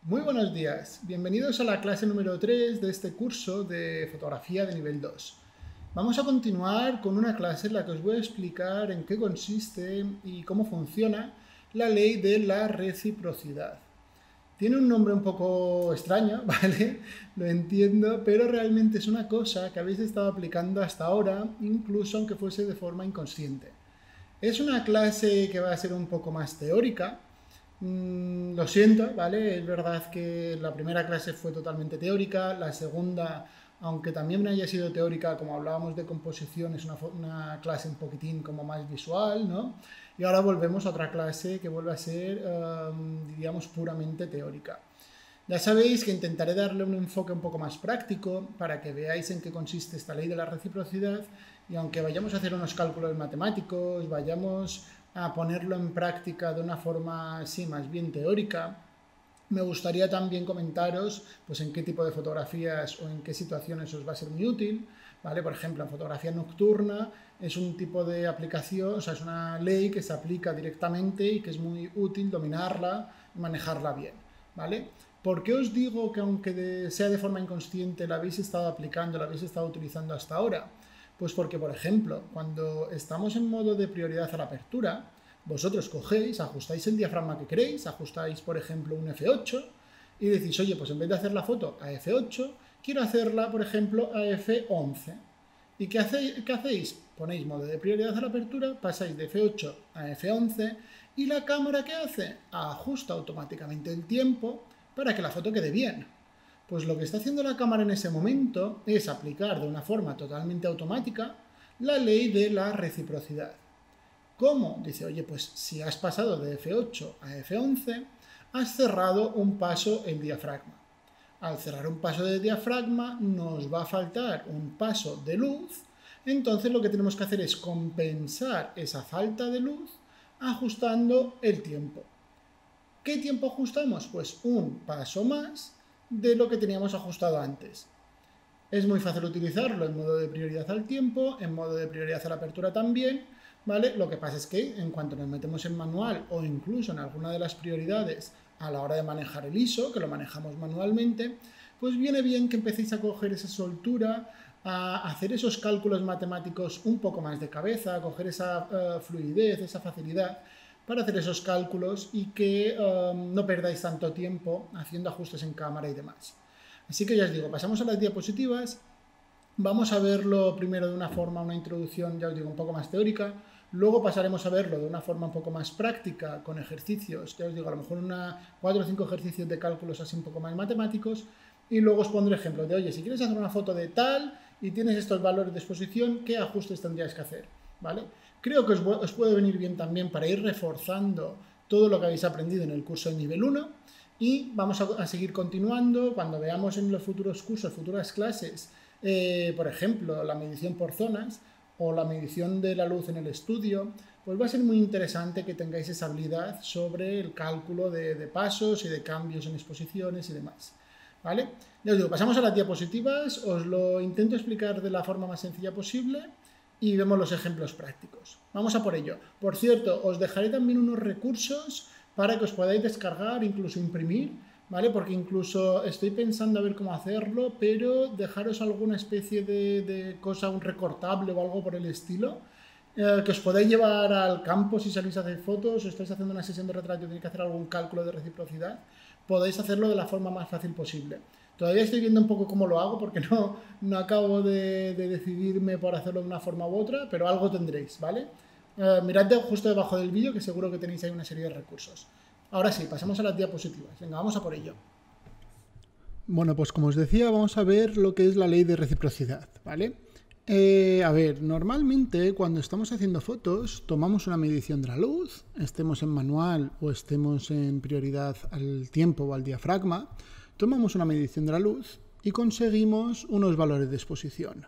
Muy buenos días, bienvenidos a la clase número 3 de este curso de fotografía de nivel 2. Vamos a continuar con una clase en la que os voy a explicar en qué consiste y cómo funciona la ley de la reciprocidad. Tiene un nombre un poco extraño, ¿vale? Lo entiendo, pero realmente es una cosa que habéis estado aplicando hasta ahora, incluso aunque fuese de forma inconsciente. Es una clase que va a ser un poco más teórica. Lo siento, ¿vale? Es verdad que la primera clase fue totalmente teórica, la segunda, aunque también haya sido teórica, como hablábamos de composición, es una clase un poquitín como más visual, ¿no? Y ahora volvemos a otra clase que vuelve a ser, diríamos, puramente teórica. Ya sabéis que intentaré darle un enfoque un poco más práctico para que veáis en qué consiste esta ley de la reciprocidad y aunque vayamos a hacer unos cálculos matemáticos, vayamos a ponerlo en práctica de una forma así más bien teórica, me gustaría también comentaros pues, en qué tipo de fotografías o en qué situaciones os va a ser muy útil. ¿Vale? Por ejemplo, en fotografía nocturna es un tipo de aplicación, o sea, es una ley que se aplica directamente y que es muy útil dominarla y manejarla bien. ¿Vale? ¿Por qué os digo que aunque sea de forma inconsciente la habéis estado aplicando, la habéis estado utilizando hasta ahora? Pues porque, por ejemplo, cuando estamos en modo de prioridad a la apertura, vosotros cogéis, ajustáis el diafragma que queréis, ajustáis, por ejemplo, un F8 y decís, oye, pues en vez de hacer la foto a F8, quiero hacerla, por ejemplo, a F11. ¿Y qué hacéis? Ponéis modo de prioridad a la apertura, pasáis de F8 a F11 y la cámara ¿qué hace? Ajusta automáticamente el tiempo para que la foto quede bien. Pues lo que está haciendo la cámara en ese momento es aplicar de una forma totalmente automática la ley de la reciprocidad. ¿Cómo? Dice, oye, pues si has pasado de F8 a F11, has cerrado un paso el diafragma. Al cerrar un paso de diafragma nos va a faltar un paso de luz, entonces lo que tenemos que hacer es compensar esa falta de luz ajustando el tiempo. ¿Qué tiempo ajustamos? Pues un paso más de lo que teníamos ajustado antes. Es muy fácil utilizarlo en modo de prioridad al tiempo, en modo de prioridad a la apertura también, ¿vale? Lo que pasa es que en cuanto nos metemos en manual o incluso en alguna de las prioridades a la hora de manejar el ISO, que lo manejamos manualmente, pues viene bien que empecéis a coger esa soltura, a hacer esos cálculos matemáticos un poco más de cabeza, a coger esa fluidez, esa facilidad para hacer esos cálculos y que no perdáis tanto tiempo haciendo ajustes en cámara y demás. Así que ya os digo, pasamos a las diapositivas. Vamos a verlo primero de una forma, una introducción, ya os digo, un poco más teórica. Luego pasaremos a verlo de una forma un poco más práctica, con ejercicios, ya os digo, a lo mejor 4 o 5 ejercicios de cálculos así un poco más matemáticos. Y luego os pondré ejemplos de, oye, si quieres hacer una foto de tal y tienes estos valores de exposición, ¿qué ajustes tendrías que hacer? ¿Vale? Creo que os puede venir bien también para ir reforzando todo lo que habéis aprendido en el curso de nivel 1 y vamos a seguir continuando cuando veamos en los futuros cursos, futuras clases, por ejemplo, la medición por zonas o la medición de la luz en el estudio, pues va a ser muy interesante que tengáis esa habilidad sobre el cálculo de pasos y de cambios en exposiciones y demás. ¿Vale? Ya os digo, pasamos a las diapositivas, os lo intento explicar de la forma más sencilla posible y vemos los ejemplos prácticos. Vamos a por ello. Por cierto, os dejaré también unos recursos para que os podáis descargar, incluso imprimir, ¿vale? Porque incluso estoy pensando a ver cómo hacerlo, pero dejaros alguna especie de cosa, un recortable o algo por el estilo, que os podáis llevar al campo si salís a hacer fotos o estáis haciendo una sesión de retrato y tenéis que hacer algún cálculo de reciprocidad, podéis hacerlo de la forma más fácil posible. Todavía estoy viendo un poco cómo lo hago porque no acabo de decidirme por hacerlo de una forma u otra, pero algo tendréis, ¿vale? Mirad justo debajo del vídeo que seguro que tenéis ahí una serie de recursos. Ahora sí, pasamos a las diapositivas. Venga, vamos a por ello. Bueno, pues como os decía, vamos a ver lo que es la ley de reciprocidad, ¿vale? A ver, normalmente cuando estamos haciendo fotos tomamos una medición de la luz, estemos en manual o estemos en prioridad al tiempo o al diafragma, tomamos una medición de la luz y conseguimos unos valores de exposición.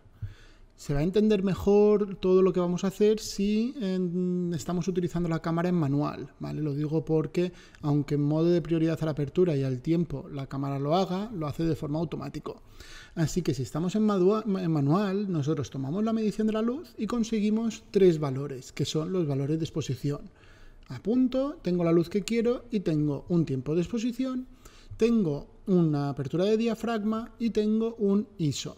Se va a entender mejor todo lo que vamos a hacer si estamos utilizando la cámara en manual, ¿vale? Lo digo porque, aunque en modo de prioridad a la apertura y al tiempo la cámara lo haga, lo hace de forma automática. Así que si estamos en manual, nosotros tomamos la medición de la luz y conseguimos 3 valores, que son los valores de exposición. Apunto, tengo la luz que quiero y tengo un tiempo de exposición. tengo una apertura de diafragma y tengo un ISO.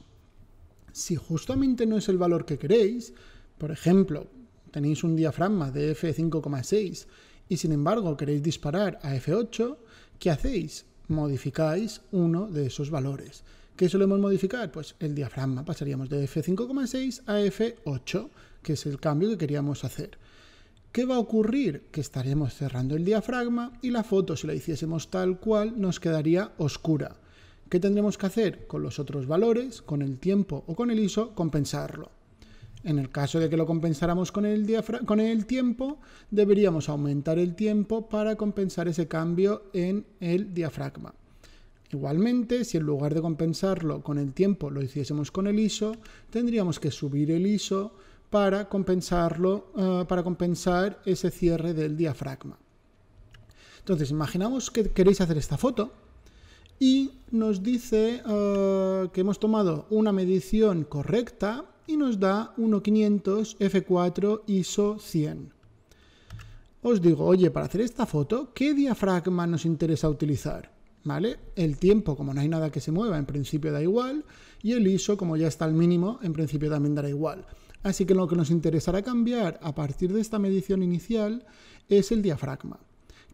Si justamente no es el valor que queréis, por ejemplo, tenéis un diafragma de f5,6 y sin embargo queréis disparar a f8, ¿qué hacéis? Modificáis uno de esos valores. ¿Qué solemos modificar? Pues el diafragma. Pasaríamos de f5,6 a f8, que es el cambio que queríamos hacer. ¿Qué va a ocurrir? Que estaremos cerrando el diafragma y la foto, si la hiciésemos tal cual, nos quedaría oscura. ¿Qué tendremos que hacer? Con los otros valores, con el tiempo o con el ISO, compensarlo. En el caso de que lo compensáramos con el tiempo, deberíamos aumentar el tiempo para compensar ese cambio en el diafragma. Igualmente, si en lugar de compensarlo con el tiempo lo hiciésemos con el ISO, tendríamos que subir el ISO para compensar ese cierre del diafragma. Entonces, imaginamos que queréis hacer esta foto y nos dice que hemos tomado una medición correcta y nos da 1.500 f4 ISO 100. Os digo, oye, para hacer esta foto, ¿qué diafragma nos interesa utilizar? ¿Vale? El tiempo, como no hay nada que se mueva, en principio da igual, y el ISO, como ya está al mínimo, en principio también dará igual. Así que lo que nos interesará cambiar a partir de esta medición inicial es el diafragma.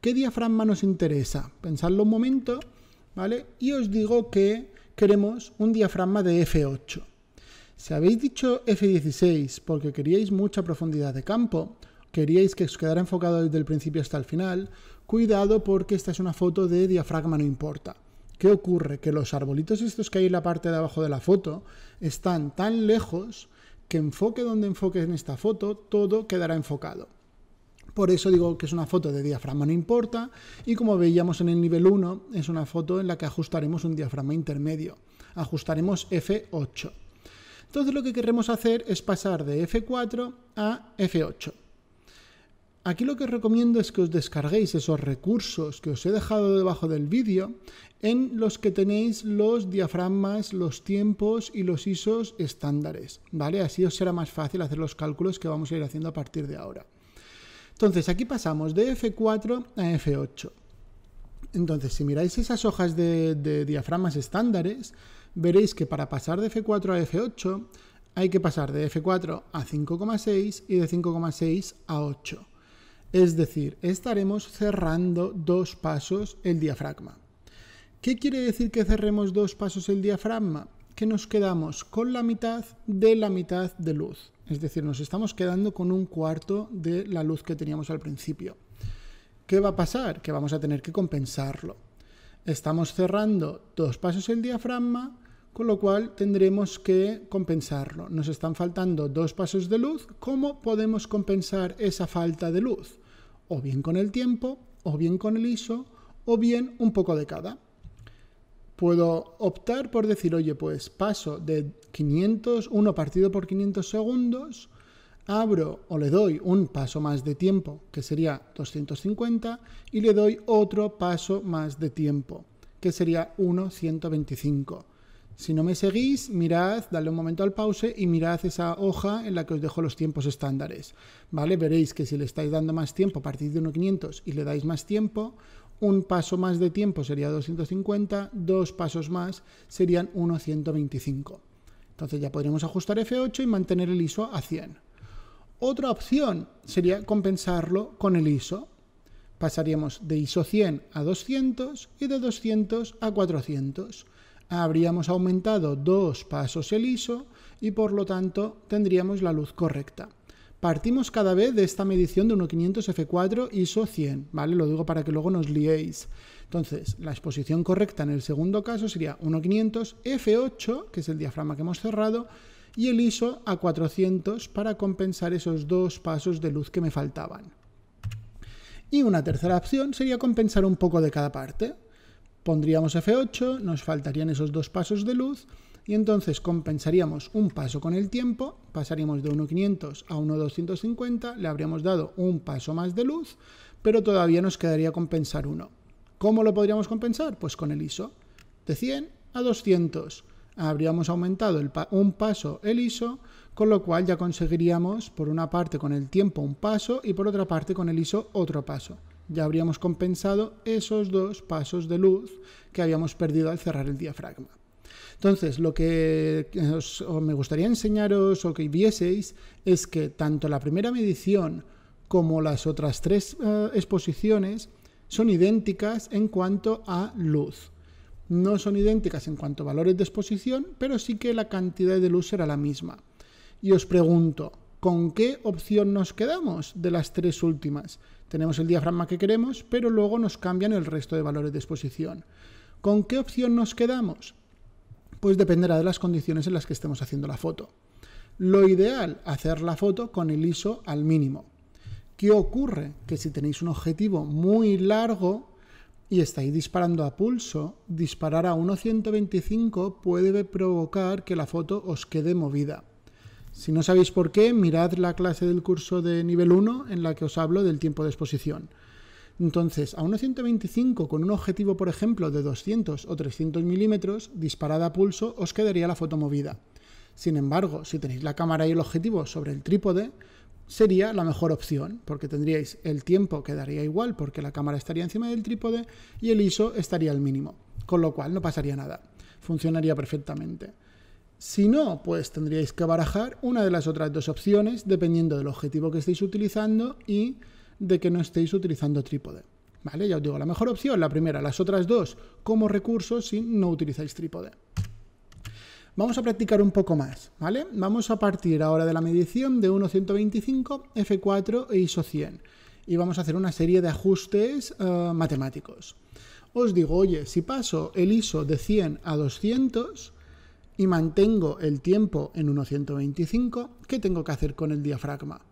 ¿Qué diafragma nos interesa? Pensadlo un momento, ¿vale? Y os digo que queremos un diafragma de f8. Si habéis dicho f16 porque queríais mucha profundidad de campo, queríais que os quedara enfocado desde el principio hasta el final, cuidado porque esta es una foto de diafragma no importa. ¿Qué ocurre? Que los arbolitos estos que hay en la parte de abajo de la foto están tan lejos que enfoque donde enfoque en esta foto, todo quedará enfocado. Por eso digo que es una foto de diafragma no importa y como veíamos en el nivel 1, es una foto en la que ajustaremos un diafragma intermedio. Ajustaremos f8. Entonces lo que queremos hacer es pasar de f4 a f8. Aquí lo que os recomiendo es que os descarguéis esos recursos que os he dejado debajo del vídeo en los que tenéis los diafragmas, los tiempos y los ISOs estándares, ¿vale? Así os será más fácil hacer los cálculos que vamos a ir haciendo a partir de ahora. Entonces aquí pasamos de f4 a f8. Entonces si miráis esas hojas de diafragmas estándares, veréis que para pasar de f4 a f8 hay que pasar de f4 a 5,6 y de 5,6 a 8. Es decir, estaremos cerrando 2 pasos el diafragma. ¿Qué quiere decir que cerremos 2 pasos el diafragma? Que nos quedamos con la mitad de luz. Es decir, nos estamos quedando con 1/4 de la luz que teníamos al principio. ¿Qué va a pasar? Que vamos a tener que compensarlo. Estamos cerrando 2 pasos el diafragma, con lo cual tendremos que compensarlo. Nos están faltando 2 pasos de luz. ¿Cómo podemos compensar esa falta de luz? O bien con el tiempo, o bien con el ISO, o bien un poco de cada. Puedo optar por decir, oye, pues paso de 1 partido por 500 segundos, abro o le doy un paso más de tiempo, que sería 250, y le doy otro paso más de tiempo, que sería 1,125. Si no me seguís, mirad, dadle un momento al pause y mirad esa hoja en la que os dejo los tiempos estándares, ¿vale? Veréis que si le estáis dando más tiempo a partir de 1,500 y le dais más tiempo, un paso más de tiempo sería 250, 2 pasos más serían 1,125. Entonces ya podríamos ajustar F8 y mantener el ISO a 100. Otra opción sería compensarlo con el ISO. Pasaríamos de ISO 100 a 200 y de 200 a 400. Habríamos aumentado 2 pasos el ISO y por lo tanto tendríamos la luz correcta. Partimos cada vez de esta medición de 1.500 f4 ISO 100, ¿vale? Lo digo para que luego nos liéis. Entonces, la exposición correcta en el segundo caso sería 1.500 f8, que es el diafragma que hemos cerrado, y el ISO a 400 para compensar esos 2 pasos de luz que me faltaban. Y una tercera opción sería compensar un poco de cada parte. Pondríamos F8, nos faltarían esos 2 pasos de luz y entonces compensaríamos un paso con el tiempo, pasaríamos de 1.500 a 1.250, le habríamos dado un paso más de luz, pero todavía nos quedaría compensar uno. ¿Cómo lo podríamos compensar? Pues con el ISO. De 100 a 200 habríamos aumentado un paso el ISO, con lo cual ya conseguiríamos por una parte con el tiempo un paso y por otra parte con el ISO otro paso. Ya habríamos compensado esos 2 pasos de luz que habíamos perdido al cerrar el diafragma. Entonces, lo que me gustaría enseñaros o que vieseis es que tanto la primera medición como las otras 3 exposiciones son idénticas en cuanto a luz. No son idénticas en cuanto a valores de exposición, pero sí que la cantidad de luz será la misma. Y os pregunto, ¿con qué opción nos quedamos de las 3 últimas? Tenemos el diafragma que queremos, pero luego nos cambian el resto de valores de exposición. ¿Con qué opción nos quedamos? Pues dependerá de las condiciones en las que estemos haciendo la foto. Lo ideal, hacer la foto con el ISO al mínimo. ¿Qué ocurre? Que si tenéis un objetivo muy largo y estáis disparando a pulso, disparar a 1.125 puede provocar que la foto os quede movida. Si no sabéis por qué, mirad la clase del curso de nivel 1 en la que os hablo del tiempo de exposición. Entonces, a 1.125 con un objetivo, por ejemplo, de 200 o 300 milímetros, disparada a pulso, os quedaría la foto movida. Sin embargo, si tenéis la cámara y el objetivo sobre el trípode, sería la mejor opción, porque tendríais el tiempo que daría igual, porque la cámara estaría encima del trípode y el ISO estaría al mínimo, con lo cual no pasaría nada, funcionaría perfectamente. Si no, pues tendríais que barajar una de las otras 2 opciones, dependiendo del objetivo que estéis utilizando y de que no estéis utilizando trípode. ¿Vale? Ya os digo, la mejor opción, la primera, las otras 2 como recurso si no utilizáis trípode. Vamos a practicar un poco más, ¿vale? Vamos a partir ahora de la medición de 1.125, f4 e ISO 100 y vamos a hacer una serie de ajustes matemáticos. Os digo, oye, si paso el ISO de 100 a 200 y mantengo el tiempo en 1.125, ¿qué tengo que hacer con el diafragma?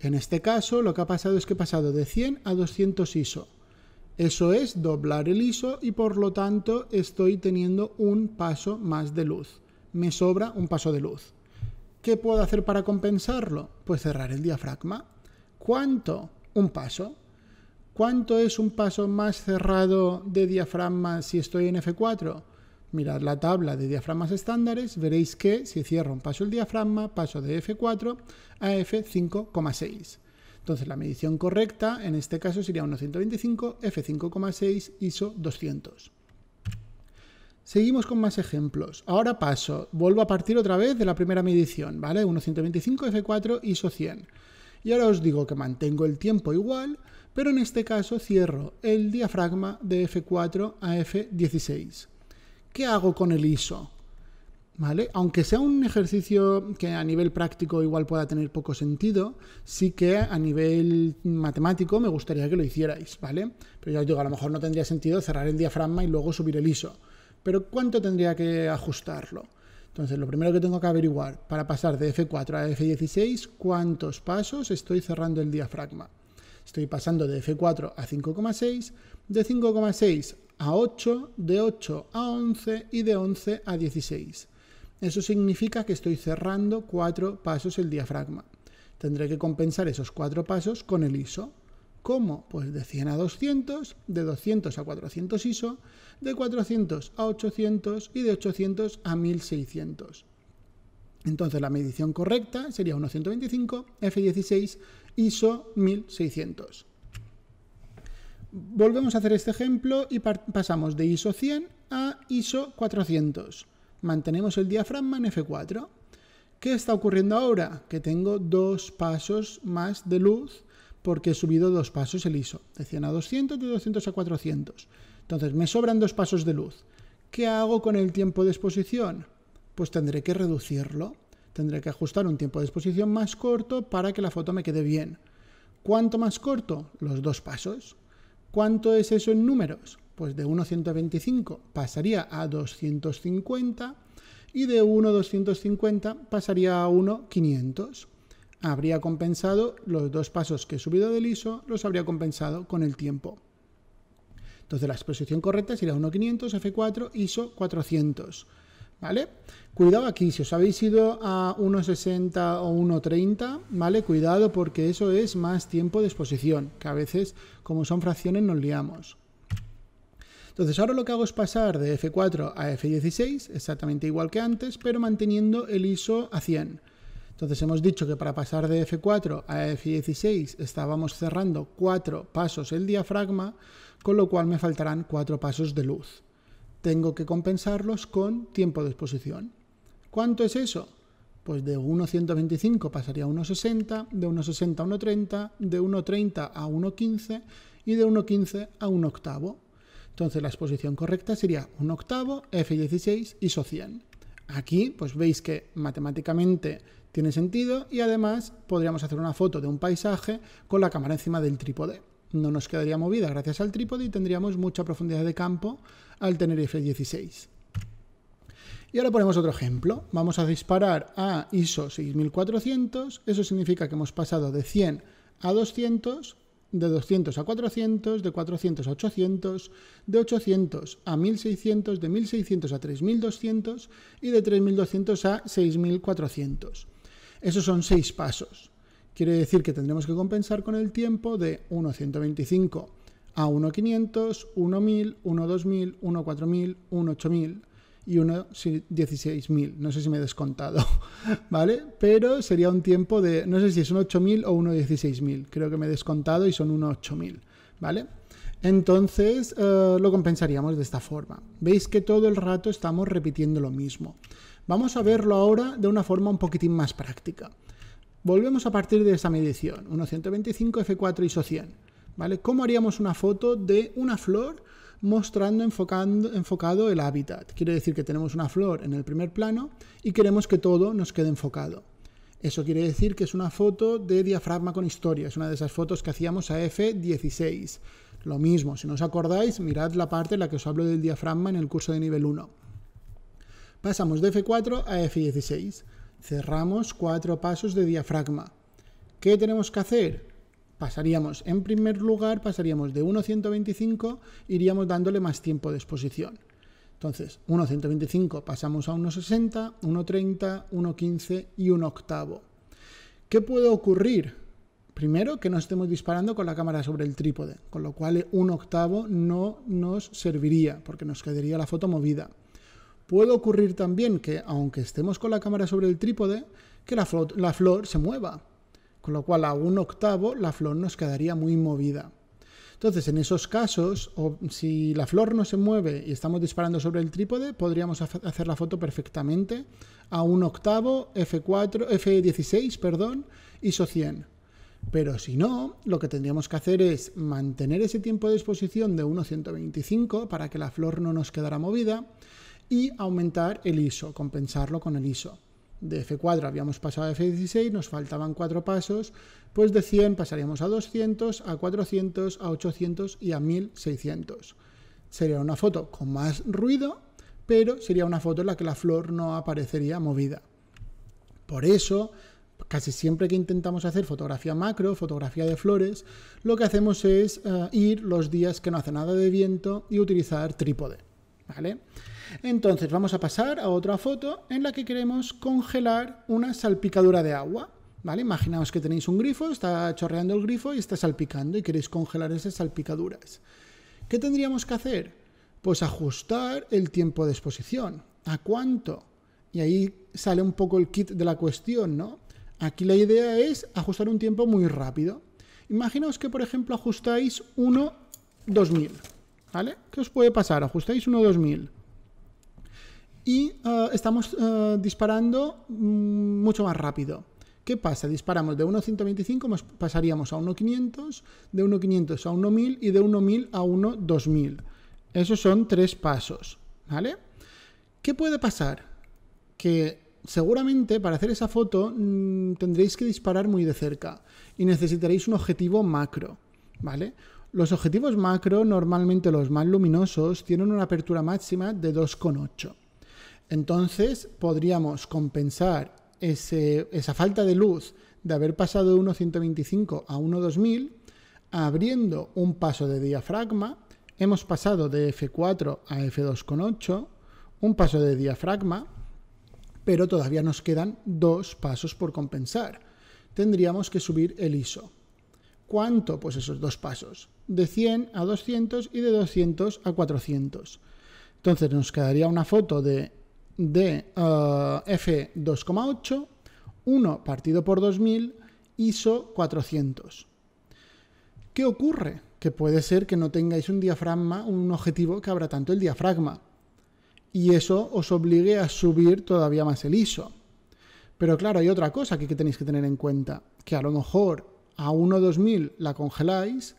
En este caso, lo que ha pasado es que he pasado de 100 a 200 ISO. Eso es doblar el ISO y por lo tanto estoy teniendo un paso más de luz. Me sobra un paso de luz. ¿Qué puedo hacer para compensarlo? Pues cerrar el diafragma. ¿Cuánto? Un paso. ¿Cuánto es un paso más cerrado de diafragma si estoy en F4? Mirad la tabla de diafragmas estándares, veréis que si cierro un paso el diafragma, paso de F4 a F5,6. Entonces la medición correcta en este caso sería 1.125, F5,6, ISO 200. Seguimos con más ejemplos. Ahora vuelvo a partir otra vez de la primera medición, ¿vale? 1.125, F4, ISO 100. Y ahora os digo que mantengo el tiempo igual, pero en este caso cierro el diafragma de F4 a F16. ¿Qué hago con el ISO? ¿Vale? Aunque sea un ejercicio que a nivel práctico igual pueda tener poco sentido, sí que a nivel matemático me gustaría que lo hicierais, ¿vale? Pero ya os digo, a lo mejor no tendría sentido cerrar el diafragma y luego subir el ISO. Pero ¿cuánto tendría que ajustarlo? Entonces, lo primero que tengo que averiguar, para pasar de F4 a F16, ¿cuántos pasos estoy cerrando el diafragma? Estoy pasando de F4 a 5,6, de 5,6 a 8, de 8 a 11 y de 11 a 16. Eso significa que estoy cerrando 4 pasos el diafragma. Tendré que compensar esos 4 pasos con el ISO. ¿Cómo? Pues de 100 a 200, de 200 a 400 ISO, de 400 a 800 y de 800 a 1600. Entonces la medición correcta sería 1.125, F16, ISO 1600. Volvemos a hacer este ejemplo y pasamos de ISO 100 a ISO 400. Mantenemos el diafragma en F4. ¿Qué está ocurriendo ahora? Que tengo 2 pasos más de luz porque he subido 2 pasos el ISO, de 100 a 200 y de 200 a 400. Entonces me sobran 2 pasos de luz. ¿Qué hago con el tiempo de exposición? Pues tendré que reducirlo. Tendré que ajustar un tiempo de exposición más corto para que la foto me quede bien. ¿Cuánto más corto? Los 2 pasos. ¿Cuánto es eso en números? Pues de 1.125 pasaría a 250 y de 1.250 pasaría a 1.500. Habría compensado los 2 pasos que he subido del ISO, los habría compensado con el tiempo. Entonces la exposición correcta sería 1.500, F4, ISO 400. ¿Vale? Cuidado aquí, si os habéis ido a 1.60 o 1.30, ¿vale? Cuidado porque eso es más tiempo de exposición, que a veces, como son fracciones, nos liamos. Entonces ahora lo que hago es pasar de F4 a F16, exactamente igual que antes, pero manteniendo el ISO a 100. Entonces hemos dicho que para pasar de F4 a F16 estábamos cerrando 4 pasos el diafragma, con lo cual me faltarán 4 pasos de luz. Tengo que compensarlos con tiempo de exposición. ¿Cuánto es eso? Pues de 1,125 pasaría a 1,60, de 1,60 a 1,30, de 1,30 a 1,15 y de 1,15 a 1 octavo. Entonces la exposición correcta sería 1 octavo, F16, ISO 100. Aquí pues veis que matemáticamente tiene sentido y además podríamos hacer una foto de un paisaje con la cámara encima del trípode. No nos quedaría movida gracias al trípode y tendríamos mucha profundidad de campo al tener F16. Y ahora ponemos otro ejemplo. Vamos a disparar a ISO 6400. Eso significa que hemos pasado de 100 a 200, de 200 a 400, de 400 a 800, de 800 a 1600, de 1600 a 3200 y de 3200 a 6400. Esos son 6 pasos. Quiere decir que tendremos que compensar con el tiempo de 1,125 a 1,500, 1,1000, 1,2000, 1,4000, 1,8000 y 1,16000. No sé si me he descontado, ¿vale? Pero sería un tiempo de, no sé si es un 8000 o 1,16000. Creo que me he descontado y son 1,8000, ¿vale? Entonces lo compensaríamos de esta forma. Veis que todo el rato estamos repitiendo lo mismo. Vamos a verlo ahora de una forma un poquitín más práctica. Volvemos a partir de esa medición, 1,125 F4 ISO 100, ¿vale? ¿Cómo haríamos una foto de una flor mostrando, enfocado el hábitat? Quiere decir que tenemos una flor en el primer plano y queremos que todo nos quede enfocado. Eso quiere decir que es una foto de diafragma con historia, es una de esas fotos que hacíamos a F16. Lo mismo, si no os acordáis, mirad la parte en la que os hablo del diafragma en el curso de nivel 1. Pasamos de F4 a F16. Cerramos 4 pasos de diafragma. ¿Qué tenemos que hacer? Pasaríamos, en primer lugar, pasaríamos de 1,125, iríamos dándole más tiempo de exposición. Entonces, 1,125 pasamos a 1,60, 1,30, 1,15 y 1 octavo. ¿Qué puede ocurrir? Primero, que no estemos disparando con la cámara sobre el trípode, con lo cual 1 octavo no nos serviría, porque nos quedaría la foto movida. Puede ocurrir también que, aunque estemos con la cámara sobre el trípode, que la flor se mueva, con lo cual a 1 octavo la flor nos quedaría muy movida. Entonces, en esos casos, si la flor no se mueve y estamos disparando sobre el trípode, podríamos hacer la foto perfectamente a 1 octavo, F16, perdón, ISO 100. Pero si no, lo que tendríamos que hacer es mantener ese tiempo de exposición de 1,125 para que la flor no nos quedara movida, y aumentar el ISO, compensarlo con el ISO. De F4 habíamos pasado a F16, nos faltaban 4 pasos, pues de 100 pasaríamos a 200, a 400, a 800 y a 1600. Sería una foto con más ruido, pero sería una foto en la que la flor no aparecería movida. Por eso, casi siempre que intentamos hacer fotografía macro, fotografía de flores, lo que hacemos es ir los días que no hace nada de viento y utilizar trípode, ¿vale? Entonces vamos a pasar a otra foto en la que queremos congelar una salpicadura de agua, ¿vale? Imaginaos que tenéis un grifo, está chorreando el grifo y está salpicando y queréis congelar esas salpicaduras. ¿Qué tendríamos que hacer? Pues ajustar el tiempo de exposición. ¿A cuánto? Y ahí sale un poco el kit de la cuestión, ¿no? Aquí la idea es ajustar un tiempo muy rápido. Imaginaos que, por ejemplo, ajustáis 1:2000, ¿vale? ¿Qué os puede pasar? Ajustáis 1:2000. Y estamos disparando mucho más rápido. ¿Qué pasa? Disparamos de 1,125, pasaríamos a 1,500, de 1,500 a 1,1000 y de 1,1000 a 1,2000. Esos son 3 pasos, ¿vale? ¿Qué puede pasar? Que seguramente para hacer esa foto tendréis que disparar muy de cerca y necesitaréis un objetivo macro, ¿vale? Los objetivos macro, normalmente los más luminosos, tienen una apertura máxima de 2,8. Entonces podríamos compensar esa falta de luz de haber pasado de 1,125 a 1,2000 abriendo un paso de diafragma. Hemos pasado de F4 a F2,8, un paso de diafragma, pero todavía nos quedan 2 pasos por compensar. Tendríamos que subir el ISO. ¿Cuánto? Pues esos 2 pasos, de 100 a 200 y de 200 a 400. Entonces nos quedaría una foto de F2,8, 1 partido por 2000, ISO 400. ¿Qué ocurre? Que puede ser que no tengáis un diafragma, un objetivo que abra tanto el diafragma. Y eso os obligue a subir todavía más el ISO. Pero claro, hay otra cosa que tenéis que tener en cuenta, que a lo mejor a 1.2000 la congeláis,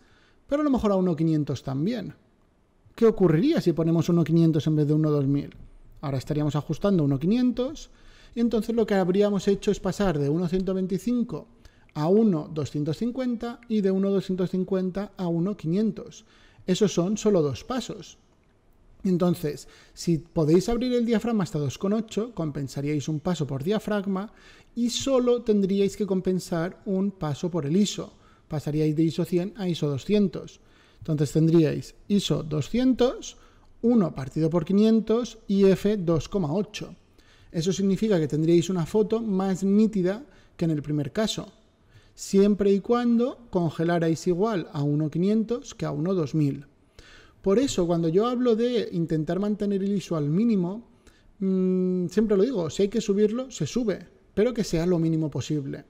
pero a lo mejor a 1.500 también. ¿Qué ocurriría si ponemos 1.500 en vez de 1.2000? Ahora estaríamos ajustando 1.500 y entonces lo que habríamos hecho es pasar de 1.125 a 1.250 y de 1.250 a 1.500. Esos son solo 2 pasos. Entonces, si podéis abrir el diafragma hasta 2,8, compensaríais un paso por diafragma y solo tendríais que compensar un paso por el ISO. Pasaríais de ISO 100 a ISO 200. Entonces tendríais ISO 200, 1 partido por 500 y F 2,8. Eso significa que tendríais una foto más nítida que en el primer caso, siempre y cuando congelarais igual a 1.500 que a 1.2000. Por eso, cuando yo hablo de intentar mantener el ISO al mínimo, siempre lo digo, si hay que subirlo, se sube, pero que sea lo mínimo posible.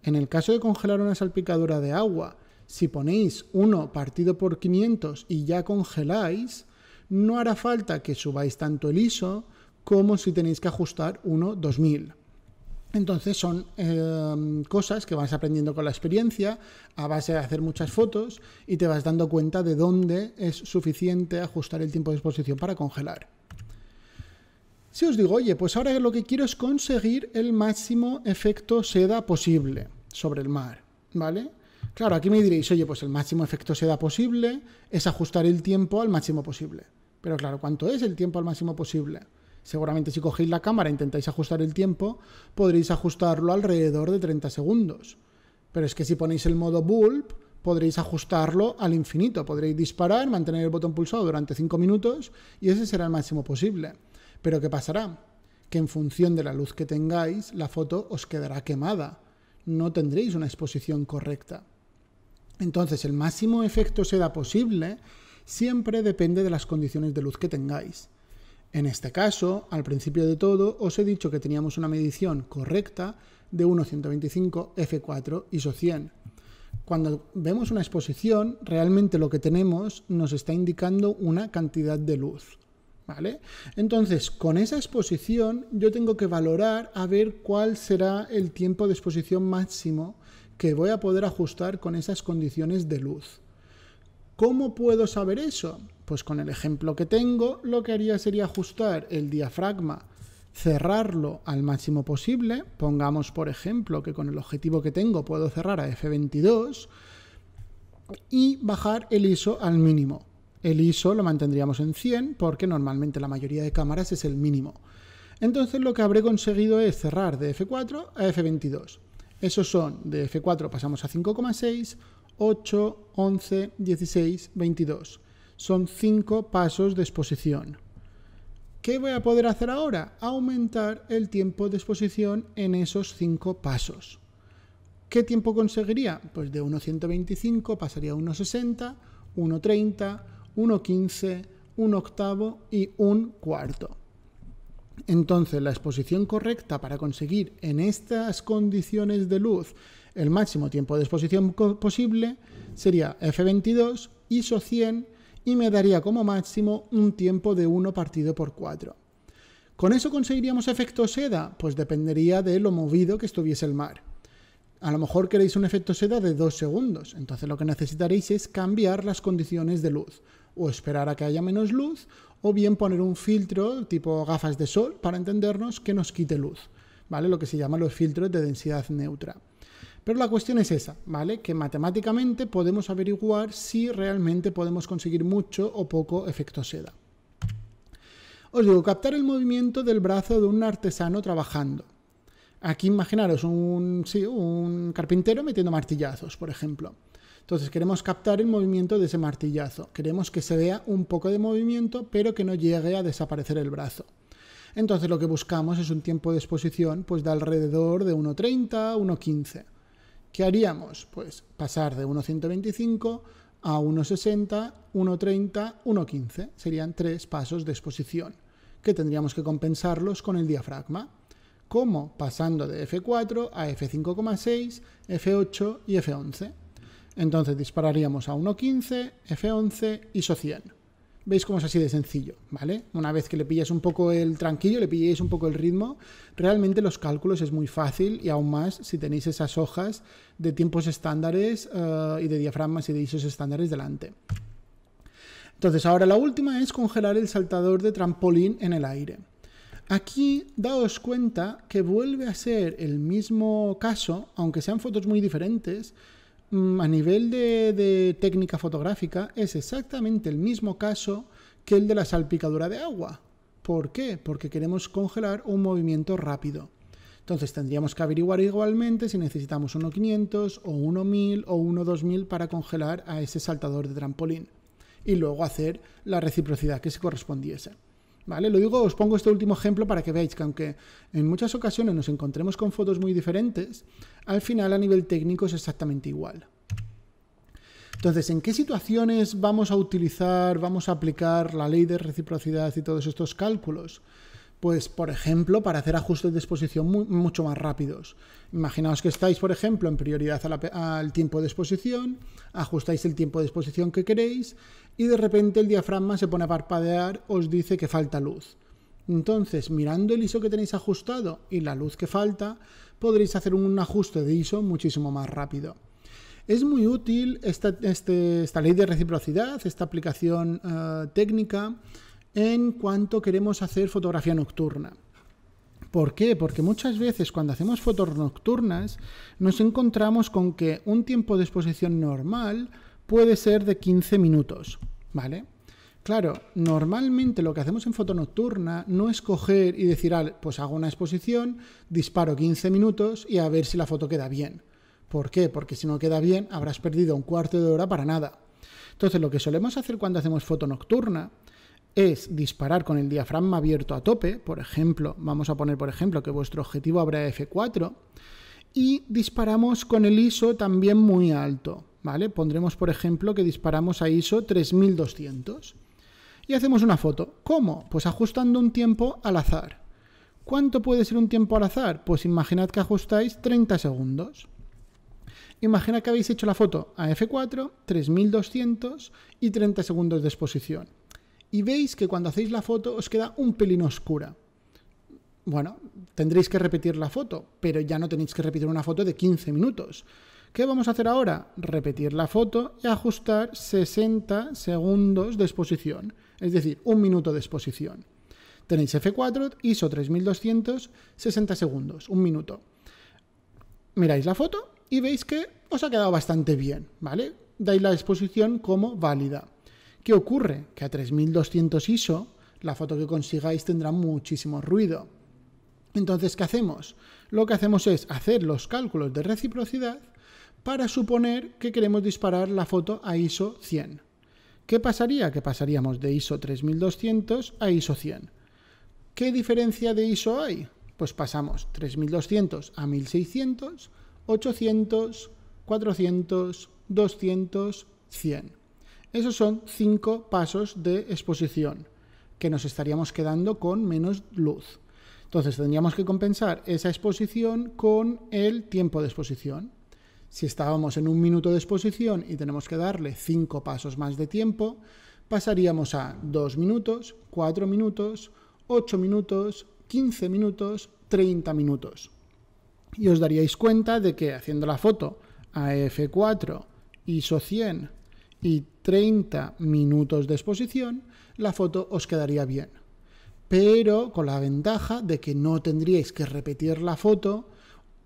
En el caso de congelar una salpicadura de agua, si ponéis 1 partido por 500 y ya congeláis, no hará falta que subáis tanto el ISO como si tenéis que ajustar 1.2000. Entonces son cosas que vas aprendiendo con la experiencia a base de hacer muchas fotos y te vas dando cuenta de dónde es suficiente ajustar el tiempo de exposición para congelar. Si os digo, oye, pues ahora lo que quiero es conseguir el máximo efecto seda posible sobre el mar, ¿vale? Claro, aquí me diréis, oye, pues el máximo efecto seda posible es ajustar el tiempo al máximo posible. Pero claro, ¿cuánto es el tiempo al máximo posible? Seguramente si cogéis la cámara e intentáis ajustar el tiempo, podréis ajustarlo alrededor de 30 segundos. Pero es que si ponéis el modo bulb, podréis ajustarlo al infinito. Podréis disparar, mantener el botón pulsado durante 5 minutos y ese será el máximo posible. Pero ¿qué pasará? Que en función de la luz que tengáis, la foto os quedará quemada. No tendréis una exposición correcta. Entonces, el máximo efecto seda posible siempre depende de las condiciones de luz que tengáis. En este caso, al principio de todo, os he dicho que teníamos una medición correcta de 1.125 f4 ISO 100. Cuando vemos una exposición, realmente lo que tenemos nos está indicando una cantidad de luz, ¿vale? Entonces, con esa exposición, yo tengo que valorar a ver cuál será el tiempo de exposición máximo que voy a poder ajustar con esas condiciones de luz. ¿Cómo puedo saber eso? Pues con el ejemplo que tengo, lo que haría sería ajustar el diafragma, cerrarlo al máximo posible. Pongamos, por ejemplo, que con el objetivo que tengo puedo cerrar a f22 y bajar el ISO al mínimo. El ISO lo mantendríamos en 100 porque normalmente la mayoría de cámaras es el mínimo. Entonces lo que habré conseguido es cerrar de f4 a f22. Esos son, de f4 pasamos a 5,6, 8, 11, 16, 22. Son 5 pasos de exposición. ¿Qué voy a poder hacer ahora? Aumentar el tiempo de exposición en esos 5 pasos. ¿Qué tiempo conseguiría? Pues de 1.125 pasaría a 1.60, 1.30, 1.15, 1/8 y 1/4. Entonces, la exposición correcta para conseguir en estas condiciones de luz el máximo tiempo de exposición posible sería f22, ISO 100 y me daría como máximo un tiempo de 1 partido por 4. ¿Con eso conseguiríamos efecto seda? Pues dependería de lo movido que estuviese el mar. A lo mejor queréis un efecto seda de 2 segundos, entonces lo que necesitaréis es cambiar las condiciones de luz, o esperar a que haya menos luz, o bien poner un filtro tipo gafas de sol, para entendernos, que nos quite luz, ¿vale? Lo que se llama los filtros de densidad neutra. Pero la cuestión es esa, ¿vale? Que matemáticamente podemos averiguar si realmente podemos conseguir mucho o poco efecto seda. Os digo, captar el movimiento del brazo de un artesano trabajando. Aquí imaginaros un carpintero metiendo martillazos, por ejemplo. Entonces queremos captar el movimiento de ese martillazo. Queremos que se vea un poco de movimiento, pero que no llegue a desaparecer el brazo. Entonces lo que buscamos es un tiempo de exposición pues, de alrededor de 1.30, 1.15. ¿Qué haríamos? Pues pasar de 1.125 a 1.60, 1.30, 1.15. Serían 3 pasos de exposición, que tendríamos que compensarlos con el diafragma. ¿Cómo? Pasando de F4 a F5,6, F8 y F11. Entonces dispararíamos a 1.15, F11, ISO 100. ¿Veis cómo es así de sencillo? ¿Vale? Una vez que le pillas un poco el tranquillo, le pilléis un poco el ritmo, realmente los cálculos es muy fácil, y aún más si tenéis esas hojas de tiempos estándares y de diafragmas y de ISOs estándares delante. Entonces ahora la última es congelar el saltador de trampolín en el aire. Aquí daos cuenta que vuelve a ser el mismo caso, aunque sean fotos muy diferentes. A nivel de técnica fotográfica es exactamente el mismo caso que el de la salpicadura de agua. ¿Por qué? Porque queremos congelar un movimiento rápido. Entonces tendríamos que averiguar igualmente si necesitamos 1.500 o 1.1000 o 1.2000 para congelar a ese saltador de trampolín. Y luego hacer la reciprocidad que se correspondiese. ¿Vale? Lo digo, os pongo este último ejemplo para que veáis que aunque en muchas ocasiones nos encontremos con fotos muy diferentes, al final a nivel técnico es exactamente igual. Entonces, ¿en qué situaciones vamos a utilizar, vamos a aplicar la ley de reciprocidad y todos estos cálculos? Pues, por ejemplo, para hacer ajustes de exposición mucho más rápidos. Imaginaos que estáis, por ejemplo, en prioridad al tiempo de exposición, ajustáis el tiempo de exposición que queréis y de repente el diafragma se pone a parpadear, os dice que falta luz. Entonces, mirando el ISO que tenéis ajustado y la luz que falta, podréis hacer un ajuste de ISO muchísimo más rápido. Es muy útil esta ley de reciprocidad, esta aplicación técnica, en cuanto queremos hacer fotografía nocturna. ¿Por qué? Porque muchas veces cuando hacemos fotos nocturnas nos encontramos con que un tiempo de exposición normal puede ser de 15 minutos, ¿vale? Claro, normalmente lo que hacemos en foto nocturna no es coger y decir, pues hago una exposición, disparo 15 minutos y a ver si la foto queda bien. ¿Por qué? Porque si no queda bien habrás perdido un cuarto de hora para nada. Entonces lo que solemos hacer cuando hacemos foto nocturna es disparar con el diafragma abierto a tope. Por ejemplo, vamos a poner por ejemplo que vuestro objetivo abra F4 y disparamos con el ISO también muy alto, ¿vale? Pondremos por ejemplo que disparamos a ISO 3200 y hacemos una foto. ¿Cómo? Pues ajustando un tiempo al azar. ¿Cuánto puede ser un tiempo al azar? Pues imaginad que ajustáis 30 segundos. Imagina que habéis hecho la foto a F4, 3200 y 30 segundos de exposición. Y veis que cuando hacéis la foto os queda un pelín oscura. Bueno, tendréis que repetir la foto, pero ya no tenéis que repetir una foto de 15 minutos. ¿Qué vamos a hacer ahora? Repetir la foto y ajustar 60 segundos de exposición, es decir, un minuto de exposición. Tenéis F4, ISO 3200, 60 segundos, un minuto. Miráis la foto y veis que os ha quedado bastante bien, ¿vale? Dais la exposición como válida. ¿Qué ocurre? Que a 3200 ISO la foto que consigáis tendrá muchísimo ruido. Entonces, ¿qué hacemos? Lo que hacemos es hacer los cálculos de reciprocidad para suponer que queremos disparar la foto a ISO 100. ¿Qué pasaría? Que pasaríamos de ISO 3200 a ISO 100. ¿Qué diferencia de ISO hay? Pues pasamos 3200 a 1600, 800, 400, 200, 100. Esos son 5 pasos de exposición, que nos estaríamos quedando con menos luz. Entonces tendríamos que compensar esa exposición con el tiempo de exposición. Si estábamos en un minuto de exposición y tenemos que darle 5 pasos más de tiempo, pasaríamos a 2 minutos, 4 minutos, 8 minutos, 15 minutos, 30 minutos. Y os daríais cuenta de que haciendo la foto a F4, ISO 100 y 30 minutos de exposición, la foto os quedaría bien. Pero con la ventaja de que no tendríais que repetir la foto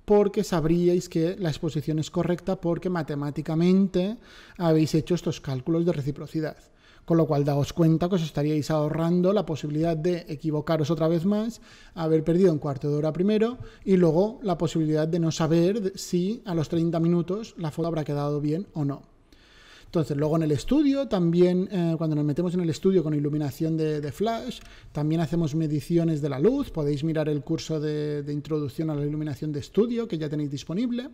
porque sabríais que la exposición es correcta porque matemáticamente habéis hecho estos cálculos de reciprocidad. Con lo cual, daos cuenta que os estaríais ahorrando la posibilidad de equivocaros otra vez más, haber perdido un cuarto de hora primero y luego la posibilidad de no saber si a los 30 minutos la foto habrá quedado bien o no. Entonces, luego en el estudio, también cuando nos metemos en el estudio con iluminación de flash, también hacemos mediciones de la luz. Podéis mirar el curso de introducción a la iluminación de estudio que ya tenéis disponible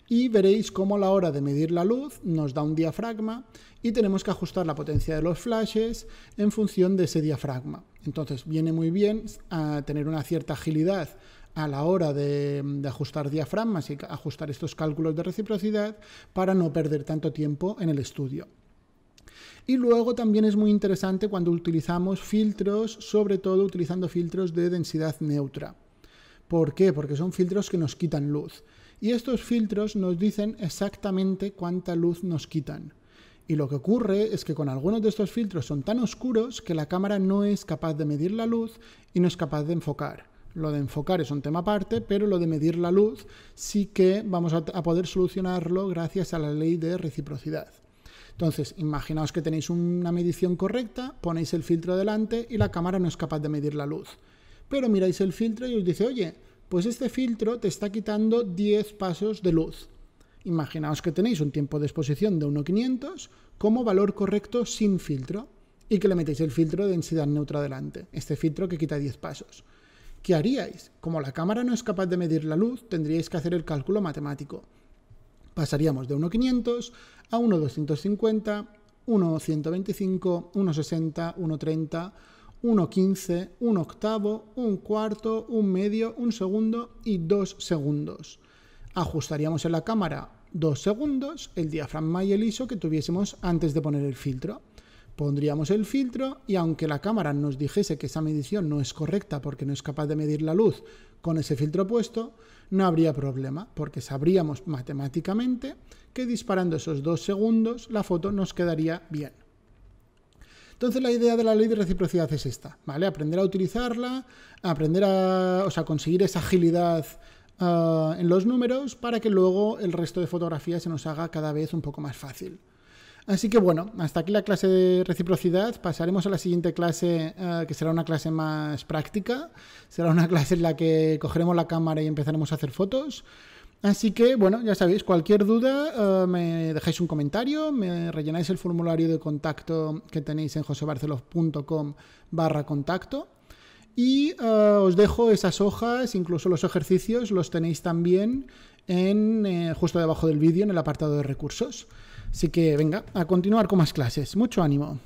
y veréis cómo a la hora de medir la luz nos da un diafragma y tenemos que ajustar la potencia de los flashes en función de ese diafragma. Entonces, viene muy bien a tener una cierta agilidad a la hora de ajustar diafragmas y ajustar estos cálculos de reciprocidad para no perder tanto tiempo en el estudio. Y luego también es muy interesante cuando utilizamos filtros, sobre todo utilizando filtros de densidad neutra. ¿Por qué? Porque son filtros que nos quitan luz. Y estos filtros nos dicen exactamente cuánta luz nos quitan. Y lo que ocurre es que con algunos de estos filtros son tan oscuros que la cámara no es capaz de medir la luz y no es capaz de enfocar. Lo de enfocar es un tema aparte, pero lo de medir la luz sí que vamos a poder solucionarlo gracias a la ley de reciprocidad. Entonces, imaginaos que tenéis una medición correcta, ponéis el filtro delante y la cámara no es capaz de medir la luz. Pero miráis el filtro y os dice, oye, pues este filtro te está quitando 10 pasos de luz. Imaginaos que tenéis un tiempo de exposición de 1.500 como valor correcto sin filtro y que le metéis el filtro de densidad neutra delante, este filtro que quita 10 pasos. ¿Qué haríais? Como la cámara no es capaz de medir la luz, tendríais que hacer el cálculo matemático. Pasaríamos de 1.500 a 1.250, 1.125, 1.60, 1.30, 1.15, 1 octavo, 1 cuarto, 1 medio, 1 segundo y 2 segundos. Ajustaríamos en la cámara 2 segundos el diafragma y el ISO que tuviésemos antes de poner el filtro. Pondríamos el filtro y aunque la cámara nos dijese que esa medición no es correcta porque no es capaz de medir la luz con ese filtro puesto, no habría problema porque sabríamos matemáticamente que disparando esos 2 segundos la foto nos quedaría bien. Entonces la idea de la ley de reciprocidad es esta, ¿vale? Aprender a utilizarla, aprender a conseguir esa agilidad en los números para que luego el resto de fotografías se nos haga cada vez un poco más fácil. Así que bueno, hasta aquí la clase de reciprocidad. Pasaremos a la siguiente clase, que será una clase más práctica. Será una clase en la que cogeremos la cámara y empezaremos a hacer fotos. Así que, bueno, ya sabéis, cualquier duda me dejáis un comentario, me rellenáis el formulario de contacto que tenéis en josebarceló.com/contacto. Y os dejo esas hojas, incluso los ejercicios los tenéis también justo debajo del vídeo en el apartado de recursos. Así que venga, a continuar con más clases. Mucho ánimo.